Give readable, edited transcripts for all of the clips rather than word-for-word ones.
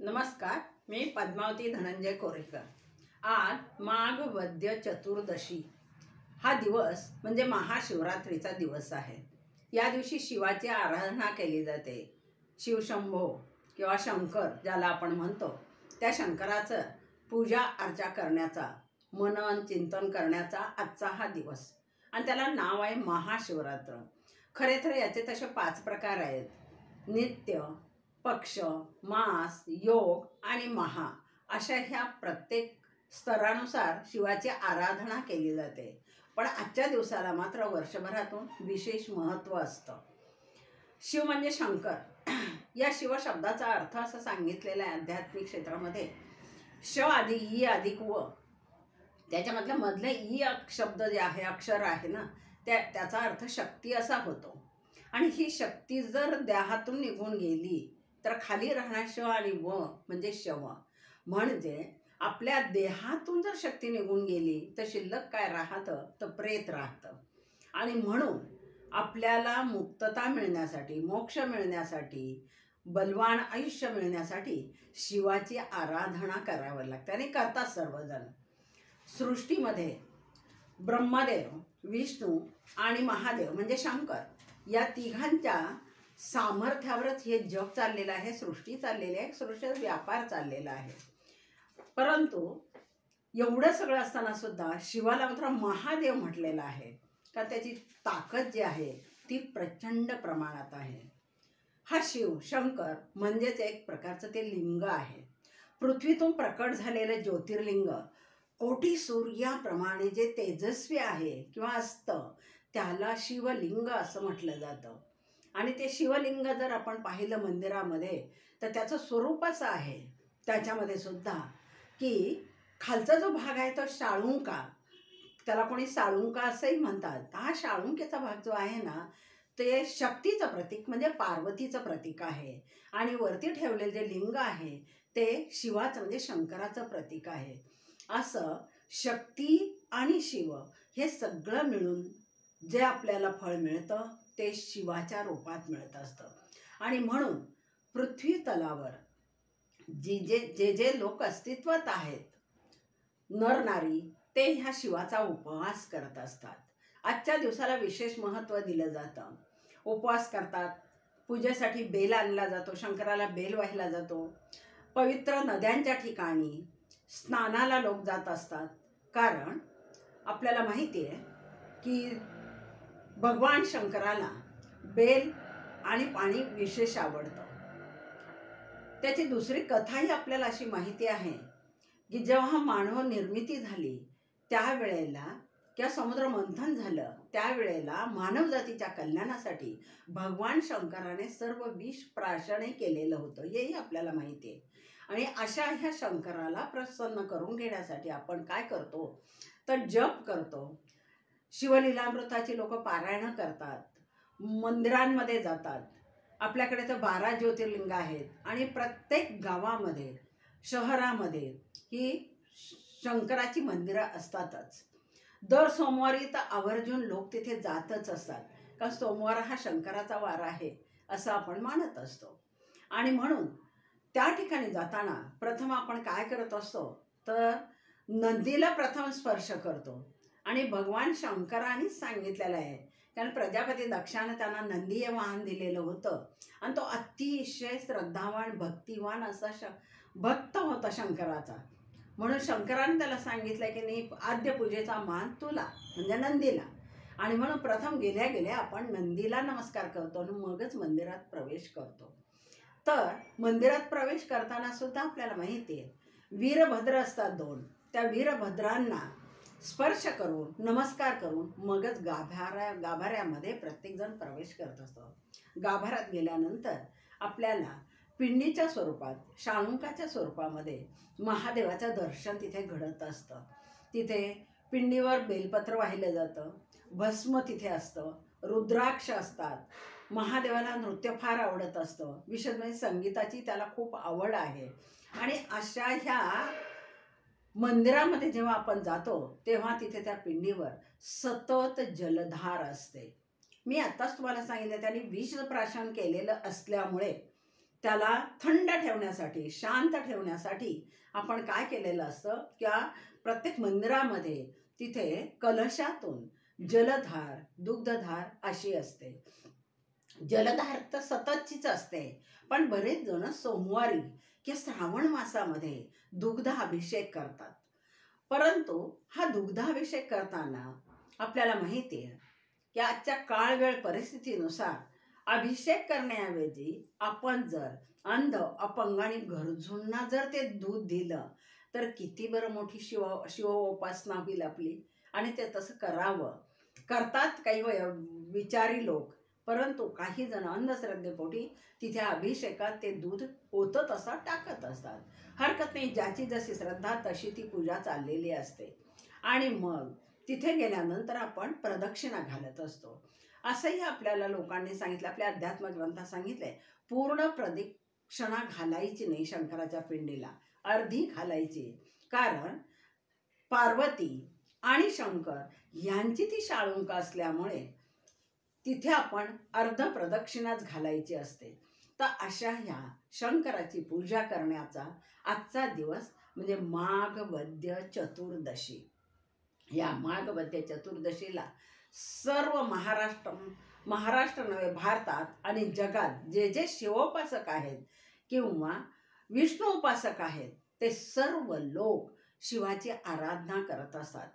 नमस्कार, मी पद्मावती धनंजय कोरेकर। आज माघ वद्य चतुर्दशी हा दिवस म्हणजे महाशिवरात्रीचा दिवस आहे। या दिवशी शिवाची आराधना केली जाते। शिवशंभो किंवा शंकर ज्याला आपण म्हणतो, त्या शंकराचं पूजा अर्चा करण्याचा, मनन चिंतन करण्याचा आजचा हा दिवस, आणि त्याला नाव आहे महाशिवरात्र। खरे तर याचे तसे 5 प्रकार आहेत: नित्य, पक्ष, मास, योग आणि महा, अशा ह्या प्रत्येक स्तरानुसार शिवाची आराधना केली जाते। पण आजच्या दिवसाला मात्र वर्षभरातून विशेष महत्त्व असतं। शिव म्हणजे शंकर। या शिव शब्दाचा अर्थ असं सांगितलेला आहे आध्यात्मिक क्षेत्रामध्ये, श आधी ई अधिक व, त्याच्यामधलं मधलं ई शब्द जे आहे, अक्षर आहे ना, त्याचा अर्थ शक्ती असा होतो। आणि ही शक्ती जर देहातून निघून गेली तर खाली राहणार श आणि व म्हणजे शव। म्हणजे आपल्या देहातून जर शक्ती निघून गेली तर शिल्लक काय राहतं तर प्रेत राहतं। आणि म्हणून आपल्याला मुक्तता मिळण्यासाठी, मोक्ष मिळण्यासाठी, बलवान आयुष्य मिळण्यासाठी शिवाची आराधना करावी लागते आणि करतात सर्वजण। सृष्टीमध्ये ब्रह्मदेव, विष्णू आणि महादेव म्हणजे शंकर, या तिघांच्या सामर्थ्यावरच हे जग चाललेलं आहे, सृष्टी चाललेली आहे, सृष्टीचा व्यापार चाललेला आहे। परंतु एवढं सगळं असताना सुद्धा शिवाला मात्र महादेव म्हटलेलं आहे, का त्याची ताकद जी आहे ती प्रचंड प्रमाणात आहे। हा शिव शंकर म्हणजेच एक प्रकारचं ते लिंग आहे। पृथ्वीतून प्रकट झालेलं ज्योतिर्लिंग कोटी सूर्याप्रमाणे जे तेजस्वी आहे किंवा असतं त्याला शिवलिंग असं म्हटलं जातं। आणि ते शिवलिंग जर आपण पाहिलं मंदिरामध्ये तर त्याचं स्वरूप असं आहे त्याच्यामध्ये सुद्धा की खालचा जो भाग आहे तो शाळुंका, त्याला कोणी साळुंका असंही म्हणतात। हा शाळुंकेचा भाग जो आहे ना, ते शक्तीचं प्रतीक म्हणजे पार्वतीचं प्रतीक आहे। आणि वरती ठेवलेले जे लिंग आहे ते शिवाचं म्हणजे शंकराचं प्रतीक आहे। असं शक्ती आणि शिव हे सगळं मिळून जे आपल्याला फळ मिळतं ते शिवाच्या रूपात मिळत असतं। आणि म्हणून पृथ्वी तलावर जे लोक अस्तित्वात आहेत, नर नारी, ते ह्या शिवाचा उपवास करत असतात। आजच्या दिवसाला विशेष महत्त्व दिलं जातं। उपवास करतात, पूजेसाठी बेल आणला जातो, शंकराला बेल वाहिला जातो। पवित्र नद्यांच्या ठिकाणी स्नानाला लोक जात असतात, कारण आपल्याला माहिती आहे की भगवान शंकराला बेल आणि पाणी विशेष आवडतं। त्याची दुसरी कथाही आपल्याला अशी माहिती आहे की जेव्हा मानव निर्मिती झाली त्यावेळेला किंवा समुद्र मंथन झालं त्यावेळेला मानवजातीच्या कल्याणासाठी भगवान शंकराने सर्व विष प्राशने केलेलं होतं, हेही आपल्याला माहिती आहे। आणि अशा ह्या शंकराला प्रसन्न करून घेण्यासाठी आपण काय करतो तर जप करतो, शिवलीलामृताची लोक पारायण करतात, मंदिरांमध्ये जातात। आपल्याकडे तर 12 ज्योतिर्लिंग आहेत आणि प्रत्येक गावामध्ये, शहरामध्ये ही शंकराची मंदिरं असतातच। दर सोमवारी तर आवर्जून लोक तिथे जातच असतात, कारण सोमवार हा शंकराचा वार आहे असं आपण मानत असतो। आणि म्हणून त्या ठिकाणी जाताना प्रथम आपण काय करत असतो तर नंदीला प्रथम स्पर्श करतो। आणि भगवान शंकरांनी सांगितलेलं आहे, कारण प्रजापती दक्षाने त्यांना नंदी हे वाहन दिलेलं होतं आणि तो अतिशय श्रद्धावान भक्तिवान असा भक्त होता शंकराचा। म्हणून शंकराने त्याला सांगितलं की नाही, आद्य पूजेचा मान तुला म्हणजे नंदीला। आणि म्हणून प्रथम गेल्या गेल्या आपण नंदीला नमस्कार करतो आणि मगच मंदिरात प्रवेश करतो। तर मंदिरात प्रवेश करताना सुद्धा आपल्याला माहिती आहे वीरभद्र असतात 2, त्या वीरभद्रांना स्पर्श करून नमस्कार करून मगच गाभाऱ्यामध्ये प्रत्येकजण प्रवेश करत असतो। गाभाऱ्यात गेल्यानंतर आपल्याला पिंडीच्या स्वरूपात, शाळुंकाच्या स्वरूपामध्ये महादेवाचं दर्शन तिथे घडत असतं। तिथे पिंडीवर बेलपत्र वाहिलं जातं, भस्म तिथे असतं, रुद्राक्ष असतात। महादेवाला नृत्य फार आवडत असतं, विशेष म्हणजे संगीताची त्याला खूप आवड आहे। आणि अशा ह्या मंदिरामध्ये जेव्हा आपण जातो तेव्हा तिथे त्या पिंडीवर सतत जलधार असते। मी आत्ताच तुम्हाला सांगितलं त्यांनी विष प्राशन केलेलं असल्यामुळे त्याला थंड ठेवण्यासाठी, शांत ठेवण्यासाठी आपण काय केलेलं असतं की प्रत्येक मंदिरामध्ये तिथे कलशातून जलधार, दुग्धधार अशी असते. जलधार तर सततचीच असते, पण बरेच जण सोमवारी किंवा श्रावण मासामध्ये दुग्ध अभिषेक करतात. परंतु हा दुग्धाभिषेक करताना आपल्याला माहिती आहे की आजच्या काळ वेळ परिस्थितीनुसार अभिषेक करण्याऐवजी आपण जर अंध, अपंग आणि गरजूंना जर ते दूध दिलं तर किती बरं मोठी शिव उपासना होईल आपली. आणि ते तसं करावं. करतात काही विचारी लोक, परंतु काही जण अंधश्रद्धेपोटी तिथे अभिषेकात ते दूध ओतत असतात, टाकत असतात. हरकत नाही, ज्याची जशी श्रद्धा तशी ती पूजा चाललेली असते. आणि मग तिथे गेल्यानंतर आपण प्रदक्षिणा घालत असतो. असंही आपल्याला लोकांनी सांगितलं, आपल्या अध्यात्म ग्रंथात सांगितलंय, पूर्ण प्रदक्षिणा घालायची नाही शंकराच्या पिंडीला, अर्धी घालायची. कारण पार्वती आणि शंकर यांची ती शाळुंक असल्यामुळे तिथे आपण अर्ध प्रदक्षिणाच घालायची असते. तर अशा ह्या शंकराची पूजा करण्याचा आजचा दिवस म्हणजे माघ वद्य चतुर्दशी. या माघ वद्य चतुर्दशीला सर्व महाराष्ट्र नव्हे, भारतात आणि जगात जे जे शिवोपासक आहेत किंवा विष्णू उपासक आहेत ते सर्व लोक शिवाची आराधना करत असतात.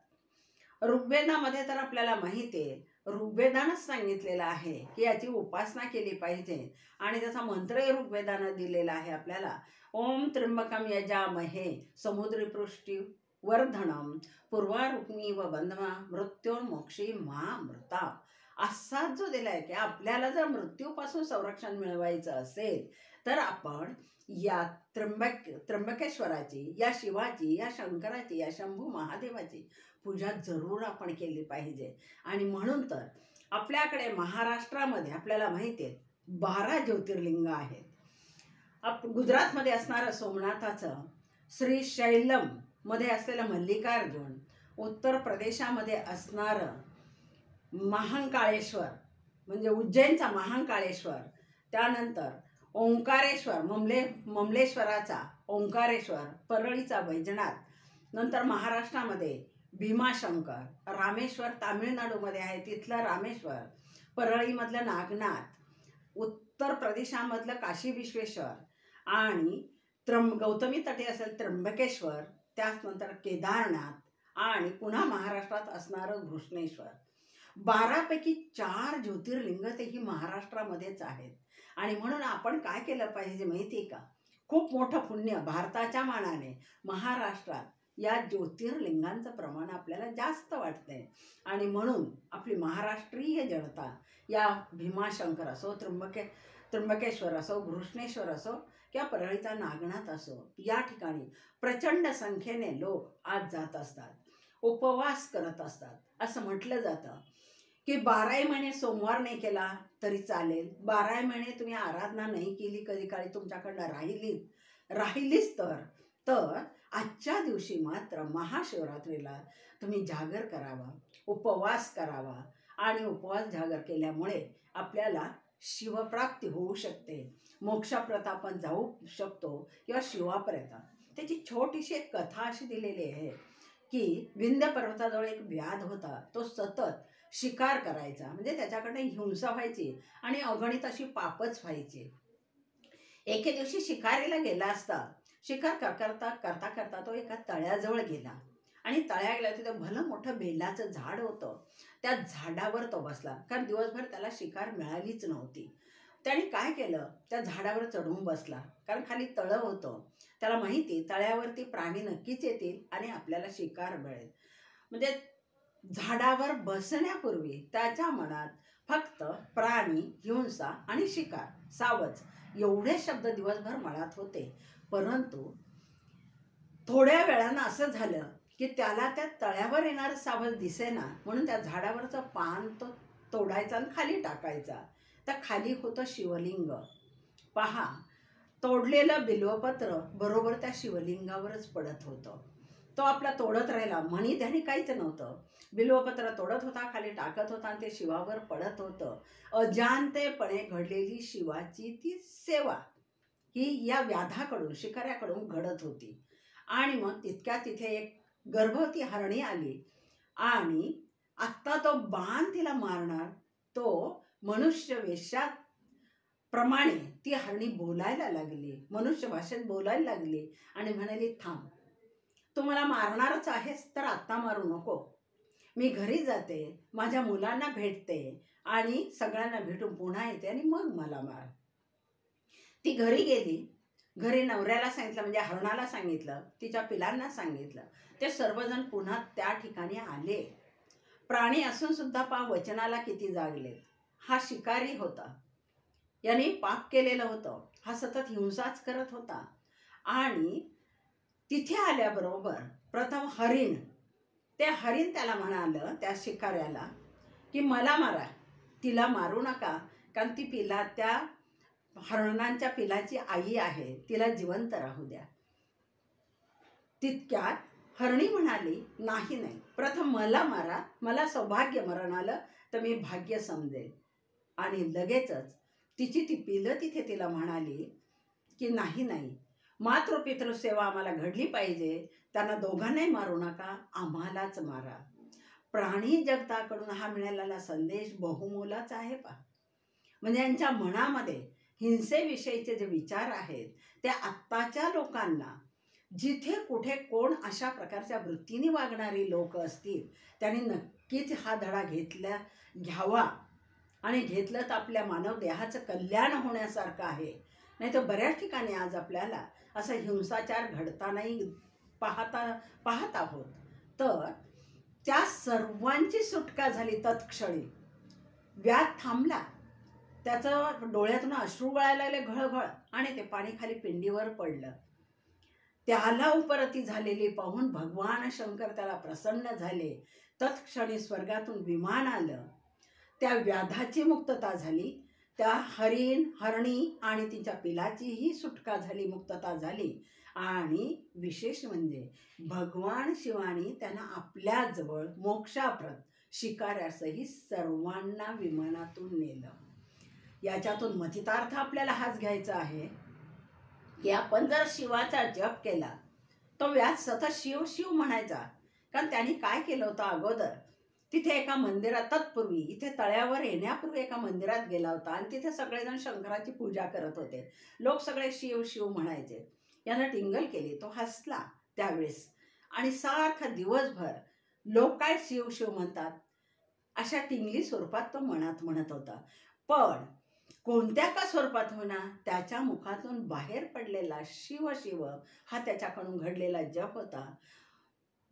ऋग्वेदामध्ये तर आपल्याला माहिती आहे, ऋग्वेदानंच सांगितलेलं आहे की याची उपासना केली पाहिजे. आणि त्याचा मंत्रही ऋग्वेदानं दिलेला आहे आपल्याला. ओम त्र्यंबकम यजामहे समुद्रपृष्टी वर्धनम पूर्वारुक्मीव बंधमा मृत्योर्मोक्षी महामृता. असा जो दिलाय की आपल्याला जर मृत्यूपासून संरक्षण मिळवायचं असेल तर आपण या त्र्यंबकेश्वराची, या शिवाची, या शंकराची, या शंभू महादेवाची पूजा जरूर आपण केली पाहिजे. आणि म्हणून तर आपल्याकडे महाराष्ट्रामध्ये आपल्याला माहिती आहे 12 ज्योतिर्लिंग आहेत. गुजरातमध्ये असणारं सोमनाथाचं, श्रीशैलम मध्ये असलेलं मल्लिकार्जुन, उत्तर प्रदेशामध्ये असणारं महाकाळेश्वर म्हणजे उज्जैनचा महाकाळेश्वर, त्यानंतर ओंकारेश्वर ममलेश्वराचा ओंकारेश्वर, परळीचा वैजनाथ, नंतर महाराष्ट्रामध्ये भीमाशंकर, रामेश्वर तामिळनाडूमध्ये आहे तिथलं रामेश्वर, परळीमधलं नागनाथ, उत्तर प्रदेशामधलं काशी विश्वेश्वर आणि गौतमी तटे असेल त्र्यंबकेश्वर, त्यानंतर केदारनाथ आणि पुन्हा महाराष्ट्रात असणारं घृष्णेश्वर. 12 पैकी 4 ज्योतिर्लिंग तेही महाराष्ट्रामध्येच आहेत. आणि म्हणून आपण काय केलं पाहिजे माहिती आहे का, खूप मोठं पुण्य भारताच्या मानाने महाराष्ट्रात या ज्योतिर्लिंगांचं प्रमाण आपल्याला जास्त वाटतंय. आणि म्हणून आपली महाराष्ट्रीय जनता या भीमाशंकर असो, त्र्यंबकेश्वर असो, घृष्णेश्वर असो किंवा परळीचा नागनाथ असो, या ठिकाणी प्रचंड संख्येने लोक आज जात असतात, उपवास करत असतात. असं म्हटलं जातं की 12 महिने सोमवार नाही केला तरी चालेल, 12 महिने तुम्ही आराधना नाही केली, कधी काळी तुमच्याकडनं राहिलीच तर आजच्या दिवशी मात्र महाशिवरात्रीला तुम्ही जागर करावा, उपवास करावा. आणि उपवास जागर केल्यामुळे आपल्याला शिवप्राप्ती होऊ शकते, मोक्षाप्रत आपण जाऊ शकतो किंवा शिवापर्यंत. त्याची छोटीशी एक कथा अशी दिलेली आहे की विंध्य पर्वताजवळ एक व्याध होता. तो सतत शिकार करायचा, म्हणजे त्याच्याकडे हिंसा व्हायची आणि अगणित अशी पापच व्हायची. एके दिवशी शिकारीला गेला असता, शिकार करता करता तो एका तळ्याजवळ गेला आणि तळ्याला तिथं भलं मोठं बेलाचं झाड होतं. त्या झाडावर तो बसला, कारण दिवसभर त्याला शिकार मिळालीच नव्हती. त्याने काय केलं, त्या झाडावर चढून बसला, कारण खाली तळं होतं. त्याला माहिती तळ्यावरती प्राणी नक्कीच येतील आणि आपल्याला शिकार मिळेल. म्हणजे झाडावर बसण्यापूर्वी त्याच्या मनात फक्त प्राणी, हिंसा आणि शिकार, सावज एवढे शब्द दिवसभर मनात होते. परंतु थोड्या वेळानं असं झालं की त्याला त्या तळ्यावर येणारं सावज दिसेना, म्हणून त्या झाडावरचं पान तो तोडायचा आणि खाली टाकायचा. तर खाली होतं शिवलिंग. पहा, तोडलेलं बिल्वपत्र बरोबर त्या शिवलिंगावरच पडत होतं. तो आपला तोडत राहिला, म्हणी त्याने काहीच नव्हतं. बिल्वपत्र तोडत होता, खाली टाकत होता आणि ते शिवावर पडत होतं. अजाणतेपणे घडलेली शिवाची ती सेवा ही या व्याधाकडून, शिकाऱ्याकडून घडत होती. आणि मग तितक्या तिथे एक गर्भवती हरणी आली आणि आत्ता तो बाण तिला मारणार, तो मनुष्य वेशात प्रमाणे ती हरणी बोलायला लागली, मनुष्य भाषेत बोलायला लागली आणि म्हणाली, थांब, तू मला मारणारच आहेस तर आत्ता मारू नको. मी घरी जाते, माझ्या मुलांना भेटते आणि सगळ्यांना भेटून पुन्हा येते आणि मग मला मार. ती घरी गेली. घरी नवऱ्याला सांगितलं, म्हणजे हरणाला सांगितलं, तिच्या पिलांना सांगितलं. ते सर्वजण पुन्हा त्या ठिकाणी आले. प्राणी असून सुद्धा वचनाला किती जागले. हा शिकारी होता, याने पाप केलेलं होतं, हा सतत हिंसाच करत होता. आणि तिथे आल्याबरोबर प्रथम हरिण, ते हरिण त्याला म्हणालं, त्या शिकाऱ्याला, की मला मारा, तिला मारू नका, कारण ती पिला, त्या हरणांच्या पिलाची आई आहे, तिला जिवंत राहू द्या. तितक्यात हरणी म्हणाली, नाही नाही, प्रथम मला मारा, मला सौभाग्य मरण आलं तर मी भाग्य समजेल. आणि लगेचच तिची ती पिलं तिथे तिला म्हणाली की नाही नाही, मातृपितृ सेवा आम्हाला घडली पाहिजे, त्यांना दोघांनाही मारू नका, आम्हालाच मारा. प्राणी जगताकडून हा मिळालेला संदेश बहुमोलाचा आहे पा. म्हणजे यांच्या मनामध्ये हिंसेविषयीचे जे विचार आहेत ते आत्ताच्या लोकांना, जिथे कुठे कोण अशा प्रकारच्या वृत्तीने वागणारी लोक असतील, त्यांनी नक्कीच हा धडा घ्यावा. आणि घेतलं तर आपल्या मानव देहाचं कल्याण होण्यासारखं आहे. नाही तर बऱ्याच ठिकाणी आज आपल्याला असं हिंसाचार घडतानाही पाहत आहोत. तर त्या सर्वांची सुटका झाली तत्क्षणी. व्याध थांबला, त्याचं डोळ्यातून अश्रू गळायला लागले घळघळ, आणि ते पाणी खाली पिंडीवर पडलं. त्याला उपरती झालेली पाहून भगवान शंकर त्याला प्रसन्न झाले. तत्क्षणी स्वर्गातून विमान आलं, त्या व्याधाची मुक्तता झाली, त्या हरणी आणि तिच्या पिलाचीही सुटका झाली, मुक्तता झाली. आणि विशेष म्हणजे भगवान शिवानी त्यांना आपल्याजवळ मोक्षाप्रत शिकाऱ्यासही सर्वांना विमानातून नेलं. याच्यातून मतितार्थ आपल्याला हाच घ्यायचा आहे की आपण जर शिवाचा जप केला, तो व्यास सतत शिव शिव म्हणायचा. कारण त्यांनी काय केलं होतं अगोदर, तिथे एका मंदिरात, तत्पूर्वी इथे तळ्यावर येण्यापूर्वी एका मंदिरात गेला होता आणि तिथे सगळेजण शंकराची पूजा करत होते. लोक सगळे शिव शिव म्हणायचे. यानं टिंगल केली, तो हसला त्यावेळेस, आणि सारखा दिवसभर लोक काय शिव शिव म्हणतात अशा टिंगली स्वरूपात तो मनात म्हणत होता. पण कोणत्या का स्वरूपात होईना, त्याच्या मुखातून बाहेर पडलेला शिव शिव हा त्याच्याकडून घडलेला जप होता.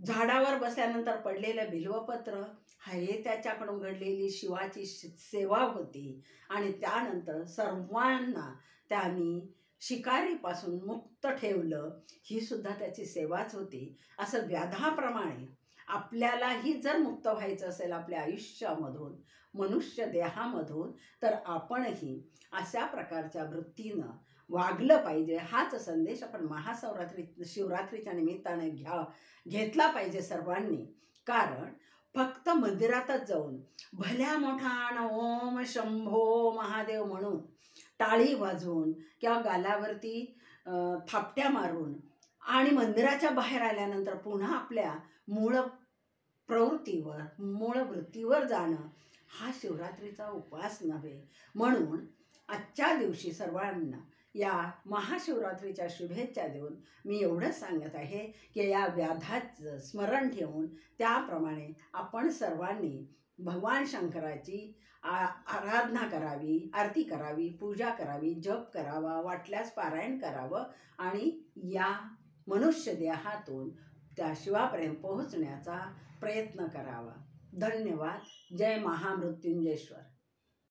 झाडावर बसल्यानंतर पडलेलं बिल्वपत्र हे त्याच्याकडून घडलेली शिवाची सेवा होती. आणि त्यानंतर सर्वांना त्यांनी शिकारीपासून मुक्त ठेवलं, ही सुद्धा त्याची सेवाच होती. असं व्याधाप्रमाणे आपल्यालाही जर मुक्त व्हायचं असेल आपल्या आयुष्यामधून, मनुष्य देहामधून, तर आपणही अशा प्रकारच्या वृत्तीनं वागलं पाहिजे. हाच संदेश आपण शिवरात्रीच्या निमित्ताने घेतला पाहिजे सर्वांनी. कारण फक्त मंदिरातच जाऊन भल्या मोठान ओम शंभो महादेव म्हणून, टाळी वाजवून किंवा गालावरती थापट्या मारून आणि मंदिराच्या बाहेर आल्यानंतर पुन्हा आपल्या मूळ प्रवृत्तीवर, मूळ वृत्तीवर जाणं हा शिवरात्रीचा उपवास नव्हे. म्हणून आजच्या दिवशी सर्वांना या महाशिवरात्रीच्या शुभेच्छा देऊन मी एवढंच सांगत आहे की या व्याधाचं स्मरण ठेवून त्याप्रमाणे आपण सर्वांनी भगवान शंकराची आराधना करावी, आरती करावी, पूजा करावी, जप करावा, वाटल्यास पारायण करावं आणि या मनुष्य देहातून त्या शिवापर्यंत पोहोचण्याचा प्रयत्न करावा. धन्यवाद. जय महामृत्युंजयेश्वर.